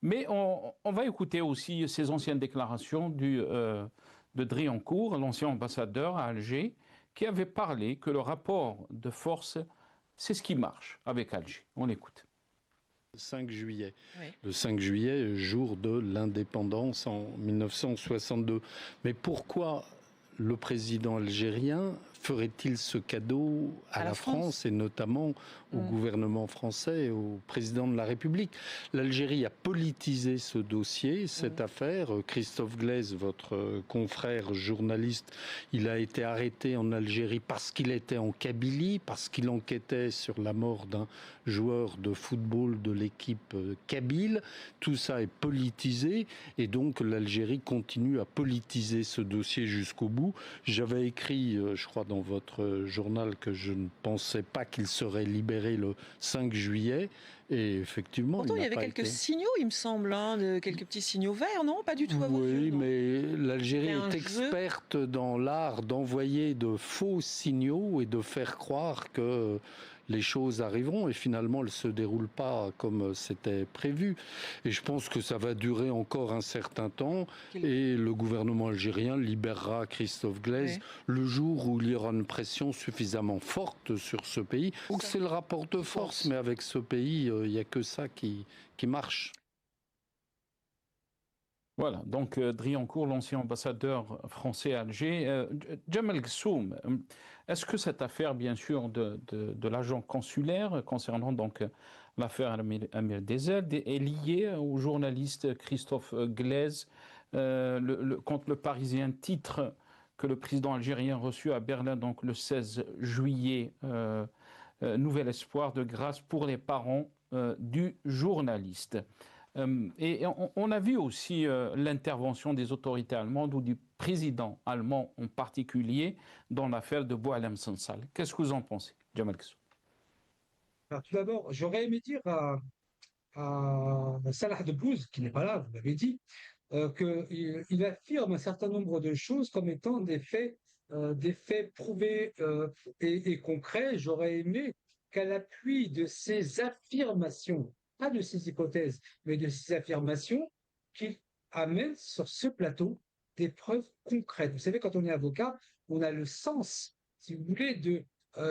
mais on va écouter aussi ces anciennes déclarations de Driancourt, l'ancien ambassadeur à Alger, qui avait parlé que le rapport de force, c'est ce qui marche avec Alger. On l'écoute. Le 5 juillet. Oui. Le 5 juillet, jour de l'indépendance en 1962. Mais pourquoi le président algérien ferait-il ce cadeau à la France et notamment au gouvernement français et au président de la République? L'Algérie a politisé ce dossier, cette affaire. Christophe Glaise, votre confrère journaliste, il a été arrêté en Algérie parce qu'il était en Kabylie, parce qu'il enquêtait sur la mort d'un joueur de football de l'équipe kabyle. Tout ça est politisé et donc l'Algérie continue à politiser ce dossier jusqu'au bout. J'avais écrit, je crois, dans votre journal que je ne pensais pas qu'il serait libéré le 5 juillet. Et effectivement, pourtant, il y avait quelques signaux, il me semble, quelques petits signaux verts, non? Pas du tout à vos yeux. Oui, mais l'Algérie est experte dans l'art d'envoyer de faux signaux et de faire croire que les choses arriveront et finalement elles ne se déroulent pas comme c'était prévu. Et je pense que ça va durer encore un certain temps et le gouvernement algérien libérera Christophe Glaise le jour où il y aura une pression suffisamment forte sur ce pays. Donc c'est le rapport de force, mais avec ce pays, il n'y a que ça qui marche. Voilà, donc Driancourt, l'ancien ambassadeur français à Alger. Jamal Gsoum, est-ce que cette affaire, bien sûr, de l'agent consulaire concernant donc l'affaire Amir Dezzed est liée au journaliste Christophe Glaise quand le Parisien titre que le président algérien reçu à Berlin donc le 16 juillet, nouvel espoir de grâce pour les parents du journaliste. Et on a vu aussi l'intervention des autorités allemandes ou du président allemand en particulier dans l'affaire de Boualem Sansal. Qu'est-ce que vous en pensez, Jamal Gsoum? Alors, tout d'abord, j'aurais aimé dire à Salah Debbouze, qui n'est pas là, vous l'avez dit, qu'il affirme un certain nombre de choses comme étant des faits prouvés et concrets. J'aurais aimé qu'à l'appui de ces affirmations, pas de ces hypothèses, mais de ces affirmations, qu'il amène sur ce plateau des preuves concrètes. Vous savez, quand on est avocat, on a le sens, si vous voulez, de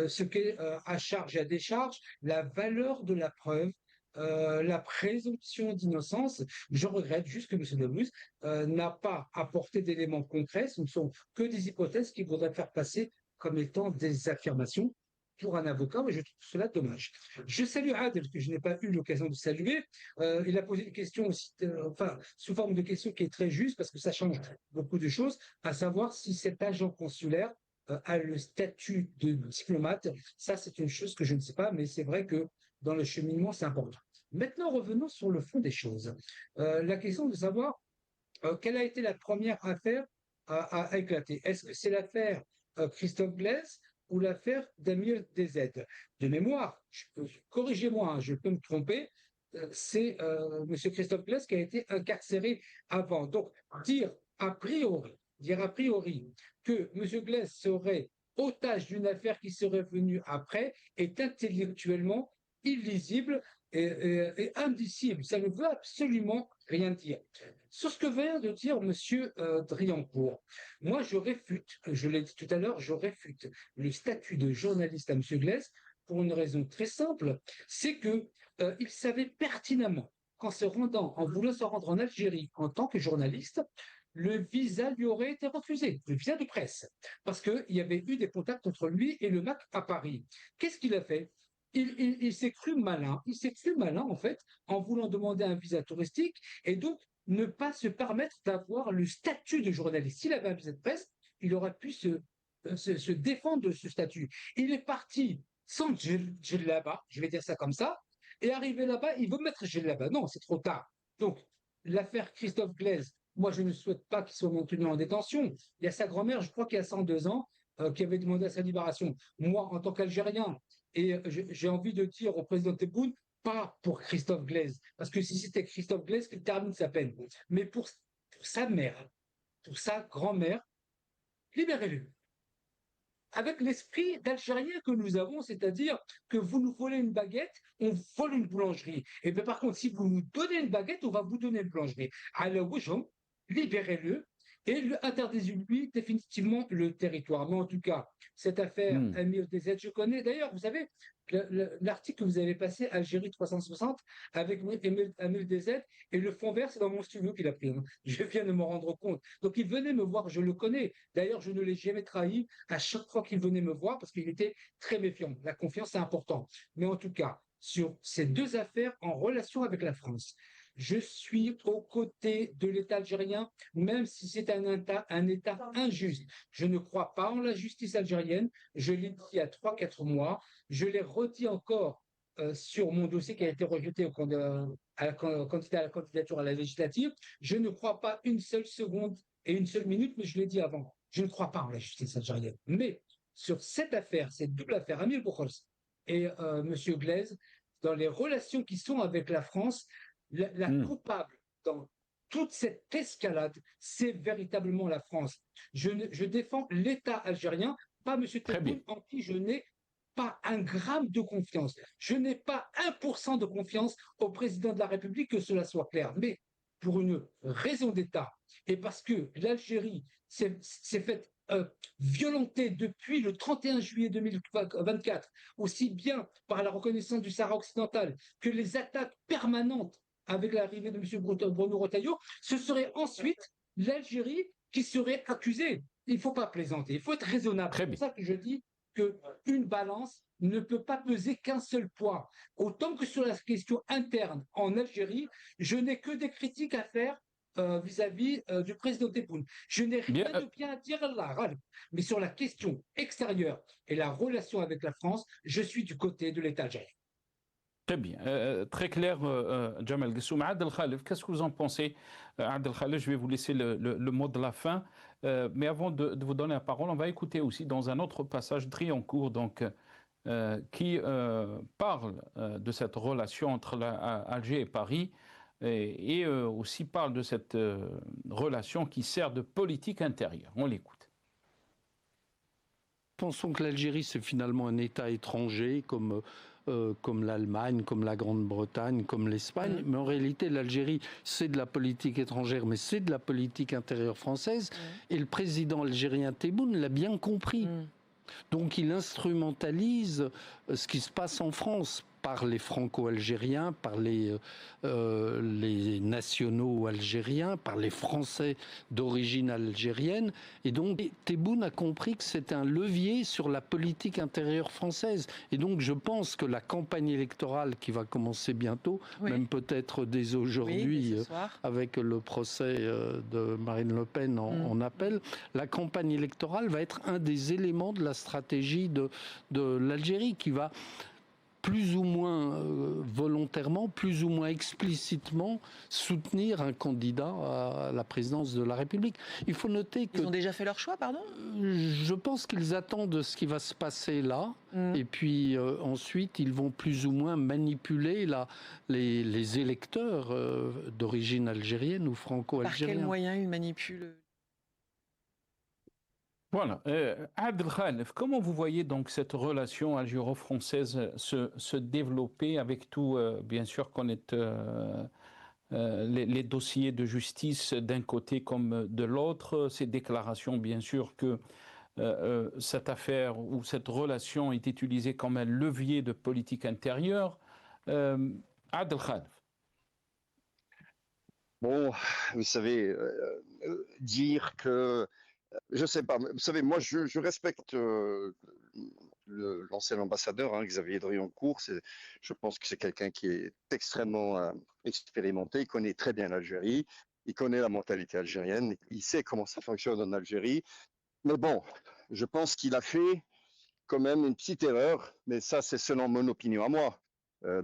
ce qu'est à charge et à décharge, la valeur de la preuve, la présomption d'innocence. Je regrette juste que M. Debbouze n'a pas apporté d'éléments concrets. Ce ne sont que des hypothèses qu'il faudrait faire passer comme étant des affirmations pour un avocat, mais je trouve cela dommage. Je salue Adel, que je n'ai pas eu l'occasion de saluer. Il a posé une question aussi, enfin, sous forme de question qui est très juste, parce que ça change beaucoup de choses, à savoir si cet agent consulaire a le statut de diplomate. Ça, c'est une chose que je ne sais pas, mais c'est vrai que dans le cheminement, c'est important. Maintenant, revenons sur le fond des choses. La question de savoir quelle a été la première affaire à éclater. Est-ce que c'est l'affaire Christophe Glaise ou l'affaire Damir DZ? De mémoire, corrigez-moi, je peux me tromper, c'est M. Christophe Glaise qui a été incarcéré avant. Donc, dire a priori que M. Glaise serait otage d'une affaire qui serait venue après est intellectuellement illisible et indicible. Ça ne veut absolument rien dire. Sur ce que vient de dire M. Driancourt, moi je réfute, je l'ai dit tout à l'heure, je réfute le statut de journaliste à M. Glaise pour une raison très simple, c'est qu'il savait pertinemment en voulant se rendre en Algérie en tant que journaliste, le visa lui aurait été refusé, le visa de presse, parce qu'il y avait eu des contacts entre lui et le MAC à Paris. Qu'est-ce qu'il a fait? Il s'est cru malin, en fait, en voulant demander un visa touristique et donc ne pas se permettre d'avoir le statut de journaliste. S'il avait un visa de presse, il aurait pu se défendre de ce statut. Il est parti sans djellaba, je vais dire ça comme ça, et arrivé là-bas, il veut mettre djellaba. Non, c'est trop tard. Donc, l'affaire Christophe Glaise, moi, je ne souhaite pas qu'il soit maintenu en détention. Il y a sa grand-mère, je crois qu'il y a 102 ans, qui avait demandé à sa libération. Moi, en tant qu'Algérien, et j'ai envie de dire au président Tebboune, pas pour Christophe Glaise, parce que si c'était Christophe Glaise, qu'il termine sa peine, mais pour sa mère, pour sa grand-mère, libérez-le. Avec l'esprit d'Algérien que nous avons, c'est-à-dire que vous nous volez une baguette, on vole une boulangerie. Et bien par contre, si vous nous donnez une baguette, on va vous donner une boulangerie. Alors, libérez-le et interdisez-lui définitivement le territoire. Mais en tout cas, cette affaire Amir DZ, je connais. D'ailleurs, vous savez, l'article que vous avez passé, Algérie 360, avec Amir DZ, et le fond vert, c'est dans mon studio qu'il a pris. Je viens de me rendre compte. Donc, il venait me voir, je le connais. D'ailleurs, je ne l'ai jamais trahi à chaque fois qu'il venait me voir parce qu'il était très méfiant. La confiance, c'est important. Mais en tout cas, sur ces deux affaires en relation avec la France, je suis aux côtés de l'État algérien, même si c'est un État injuste. Je ne crois pas en la justice algérienne. Je l'ai dit il y a 3-4 mois. Je l'ai redit encore sur mon dossier qui a été rejeté à la candidature à la législative. Je ne crois pas une seule seconde et une seule minute, mais je l'ai dit avant. Je ne crois pas en la justice algérienne. Mais sur cette affaire, cette double affaire, Amir Bokhors et M. Glaise, dans les relations qui sont avec la France, la coupable dans toute cette escalade, c'est véritablement la France. Je défends l'État algérien, pas M. Tebboune, en qui je n'ai pas un gramme de confiance. Je n'ai pas 1% de confiance au président de la République, que cela soit clair. Mais pour une raison d'État, et parce que l'Algérie s'est faite violentée depuis le 31 juillet 2024, aussi bien par la reconnaissance du Sahara occidental que les attaques permanentes avec l'arrivée de M. Bruno Retailleau, ce serait ensuite l'Algérie qui serait accusée. Il ne faut pas plaisanter, il faut être raisonnable. C'est pour ça que je dis qu'une balance ne peut pas peser qu'un seul poids. Autant que sur la question interne en Algérie, je n'ai que des critiques à faire vis-à-vis du président Tebboune. Je n'ai rien de bien à dire là, mais sur la question extérieure et la relation avec la France, je suis du côté de l'État algérien. Très bien, très clair, Jamal Gessoum. Adel Khalif, qu'est-ce que vous en pensez? Adel Khalif, je vais vous laisser le mot de la fin, mais avant de vous donner la parole, on va écouter aussi dans un autre passage Driancourt, donc qui parle de cette relation entre Alger et Paris et aussi parle de cette relation qui sert de politique intérieure. On l'écoute. Pensons que l'Algérie, c'est finalement un État étranger comme l'Allemagne, comme la Grande-Bretagne, comme l'Espagne. Mais en réalité, l'Algérie, c'est de la politique étrangère, mais c'est de la politique intérieure française. Et le président algérien Tebboune l'a bien compris. Donc il instrumentalise ce qui se passe en France par les franco-algériens, par les nationaux algériens, par les Français d'origine algérienne. Et donc Tebboune a compris que c'était un levier sur la politique intérieure française. Et donc je pense que la campagne électorale qui va commencer bientôt, même peut-être dès aujourd'hui, avec le procès de Marine Le Pen en appel, la campagne électorale va être un des éléments de la stratégie de l'Algérie qui va plus ou moins volontairement, plus ou moins explicitement soutenir un candidat à la présidence de la République. Il faut noter que... Ils ont déjà fait leur choix, pardon ? Je pense qu'ils attendent ce qui va se passer là, et puis ensuite ils vont plus ou moins manipuler les électeurs d'origine algérienne ou franco-algérienne. Par quels moyens ils manipulent ? Voilà. Adel Khalef, comment vous voyez donc cette relation algéro-française se développer avec tout, bien sûr, qu'on est les dossiers de justice d'un côté comme de l'autre, ces déclarations, bien sûr, que cette affaire ou cette relation est utilisée comme un levier de politique intérieure. Adel Khalef. Bon, vous savez, dire que... Je ne sais pas, vous savez, moi je respecte l'ancien ambassadeur, Xavier Drioncourt. Je pense que c'est quelqu'un qui est extrêmement expérimenté, il connaît très bien l'Algérie, il connaît la mentalité algérienne, il sait comment ça fonctionne en Algérie. Mais bon, je pense qu'il a fait quand même une petite erreur, mais ça c'est selon mon opinion à moi.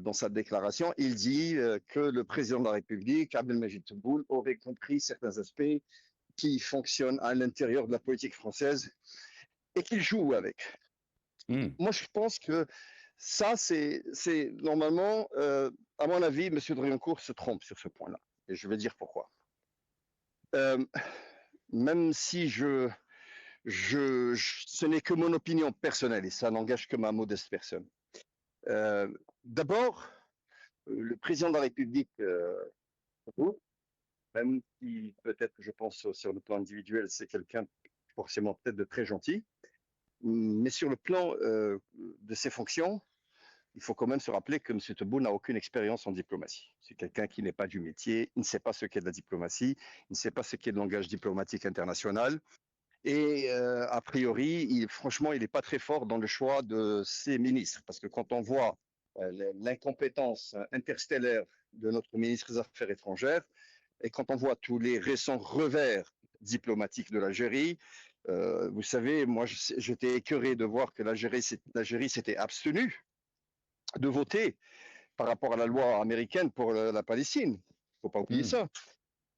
Dans sa déclaration, il dit que le président de la République, Abdelmajid Tebboune, aurait compris certains aspects qui fonctionne à l'intérieur de la politique française et qu'il joue avec. Moi, je pense que ça, c'est normalement, à mon avis, M. Drioncourt se trompe sur ce point-là. Et je vais dire pourquoi. Même si ce n'est que mon opinion personnelle, et ça n'engage que ma modeste personne. D'abord, le président de la République, même si peut-être, je pense, sur le plan individuel, c'est quelqu'un forcément peut-être de très gentil, mais sur le plan de ses fonctions, il faut quand même se rappeler que M. Tebboune n'a aucune expérience en diplomatie. C'est quelqu'un qui n'est pas du métier, il ne sait pas ce qu'est de la diplomatie, il ne sait pas ce qu'est le langage diplomatique international, et a priori, franchement, il n'est pas très fort dans le choix de ses ministres, parce que quand on voit l'incompétence interstellaire de notre ministre des Affaires étrangères, et quand on voit tous les récents revers diplomatiques de l'Algérie, vous savez, moi j'étais écœuré de voir que l'Algérie s'était abstenue de voter par rapport à la loi américaine pour la Palestine. Il ne faut pas oublier ça.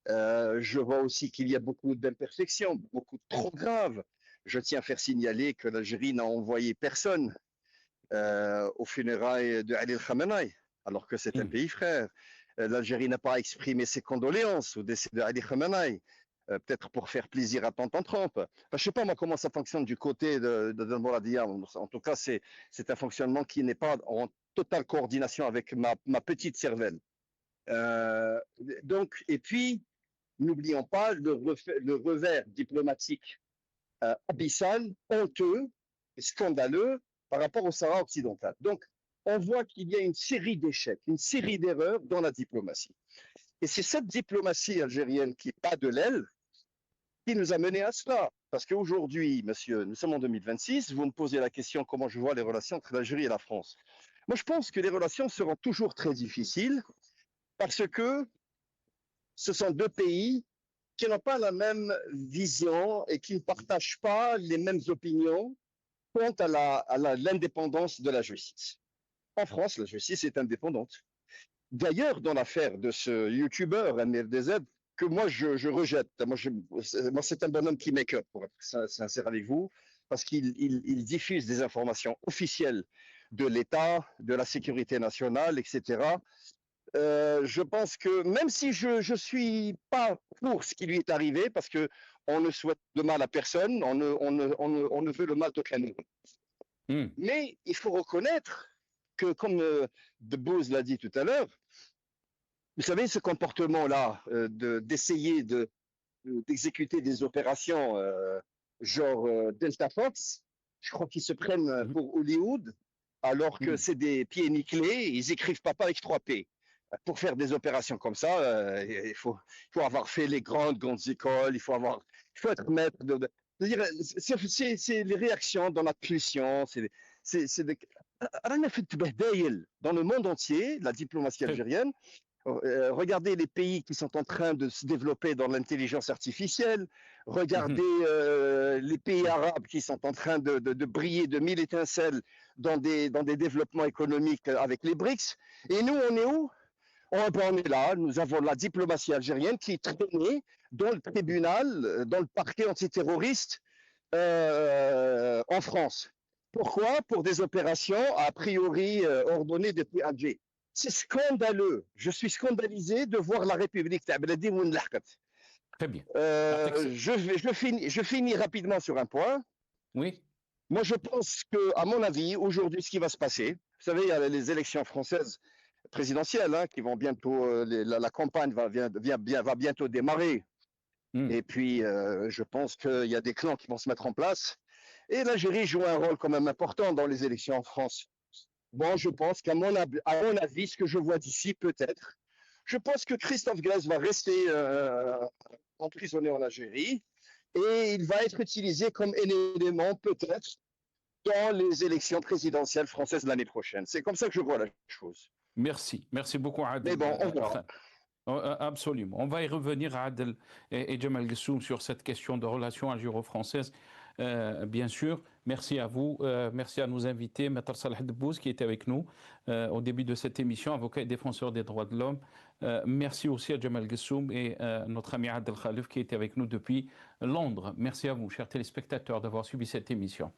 Je vois aussi qu'il y a beaucoup d'imperfections, beaucoup trop graves. Je tiens à faire signaler que l'Algérie n'a envoyé personne aux funérailles de Ali Khamenei, alors que c'est un pays frère. L'Algérie n'a pas exprimé ses condoléances au décès de Ali Khamenei, peut-être pour faire plaisir à tonton Trump. Enfin, je ne sais pas moi comment ça fonctionne du côté de Mouradia. En tout cas, c'est un fonctionnement qui n'est pas en totale coordination avec ma petite cervelle. Donc, et puis, n'oublions pas le revers diplomatique abyssal, honteux et scandaleux par rapport au Sahara occidental. Donc, on voit qu'il y a une série d'échecs, une série d'erreurs dans la diplomatie. Et c'est cette diplomatie algérienne qui bat de l'aile qui nous a mené à cela. Parce qu'aujourd'hui, monsieur, nous sommes en 2026, vous me posez la question comment je vois les relations entre l'Algérie et la France. Moi, je pense que les relations seront toujours très difficiles parce que ce sont deux pays qui n'ont pas la même vision et qui ne partagent pas les mêmes opinions quant à l'indépendance de la justice. En France, la justice est indépendante. D'ailleurs, dans l'affaire de ce youtubeur MRDZ, que moi je rejette, moi c'est un bonhomme qui m'écoeure, pour être sincère avec vous. parce qu'il diffuse des informations officielles de l'État, de la sécurité nationale, etc. Je pense que même si je suis pas pour ce qui lui est arrivé, parce que on ne souhaite de mal à personne, on ne veut le mal d'aucun. Mais il faut reconnaître que, comme Debbouze l'a dit tout à l'heure, vous savez, ce comportement-là, d'essayer d'exécuter des opérations genre Delta Fox, je crois qu'ils se prennent pour Hollywood, alors que c'est des pieds nickelés, ils écrivent papa avec 3 P. Pour faire des opérations comme ça, il faut avoir fait les grandes écoles, il faut être maître c'est les réactions dans la pulsion, dans le monde entier, la diplomatie algérienne. Regardez les pays qui sont en train de se développer dans l'intelligence artificielle. Regardez les pays arabes qui sont en train de briller de 1000 étincelles dans des développements économiques avec les BRICS. Et nous, on est où? On est là, nous avons la diplomatie algérienne qui est traînée dans le tribunal, dans le parquet antiterroriste en France. Pourquoi? Pour des opérations a priori ordonnées depuis Alger. C'est scandaleux. Je suis scandalisé de voir la République. Très bien. Je finis rapidement sur un point. Oui. Moi, je pense que, à mon avis, aujourd'hui, ce qui va se passer, vous savez, il y a les élections françaises présidentielles qui vont bientôt, la campagne va bientôt démarrer. Et puis, je pense qu'il y a des clans qui vont se mettre en place. Et l'Algérie joue un rôle quand même important dans les élections en France. Bon, je pense qu'à mon avis, ce que je vois d'ici, peut-être, je pense que Christophe Glaise va rester emprisonné en Algérie et il va être utilisé comme élément, peut-être, dans les élections présidentielles françaises l'année prochaine. C'est comme ça que je vois la chose. Merci beaucoup, Adel. Mais bon, on verra. Absolument. On va y revenir, Adel et Djemal Gessoum, sur cette question de relations algéro-françaises. Bien sûr, merci à vous, merci à nos invités, Maître Salah Debbouze qui était avec nous au début de cette émission, avocat et défenseur des droits de l'homme. Merci aussi à Djemal Gessoum et notre ami Adel Khalif qui était avec nous depuis Londres. Merci à vous, chers téléspectateurs, d'avoir suivi cette émission.